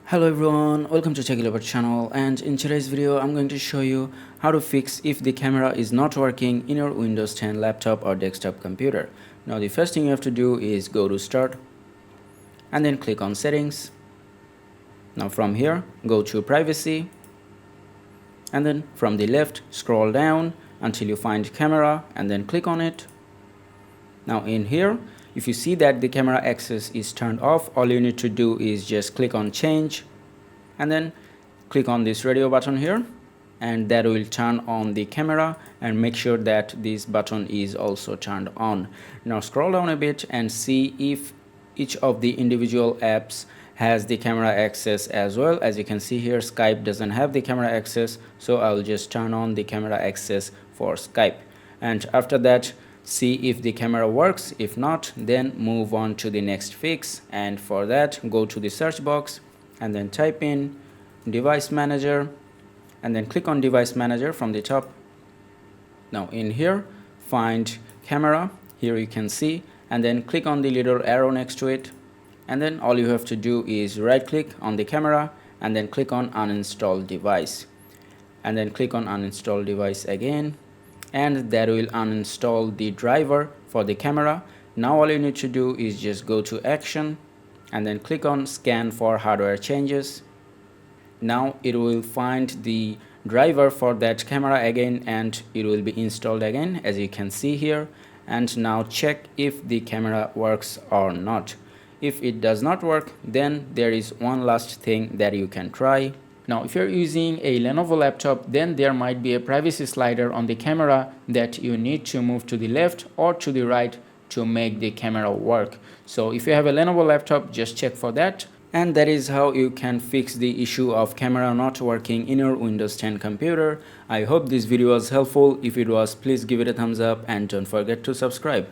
Hello everyone, welcome to Techie channel, and in today's video I'm going to show you how to fix if the camera is not working in your Windows 10 laptop or desktop computer. Now the first thing you have to do is go to Start and then click on Settings. Now from here go to Privacy and then from the left scroll down until you find Camera and then click on it. Now in here, if you see that the camera access is turned off, all you need to do is just click on Change and then click on this radio button here, and that will turn on the camera, and make sure that this button is also turned on. Now scroll down a bit and see if each of the individual apps has the camera access as well. As you can see here, Skype doesn't have the camera access, so I'll just turn on the camera access for Skype, and after that see if the camera works. If not, then move on to the next fix, and for that go to the search box and then type in device manager and then click on device manager from the top. Now in here find camera, here you can see, and then click on the little arrow next to it, and then all you have to do is right click on the camera and then click on uninstall device, and then click on uninstall device again, and that will uninstall the driver for the camera. Now all you need to do is just go to action and then click on scan for hardware changes. Now it will find the driver for that camera again, and it will be installed again, as you can see here. And now check if the camera works or not. If it does not work, then there is one last thing that you can try. Now if you're using a Lenovo laptop, then there might be a privacy slider on the camera that you need to move to the left or to the right to make the camera work. So if you have a Lenovo laptop, just check for that. And that is how you can fix the issue of camera not working in your Windows 10 computer. I hope this video was helpful. If it was, please give it a thumbs up and don't forget to subscribe.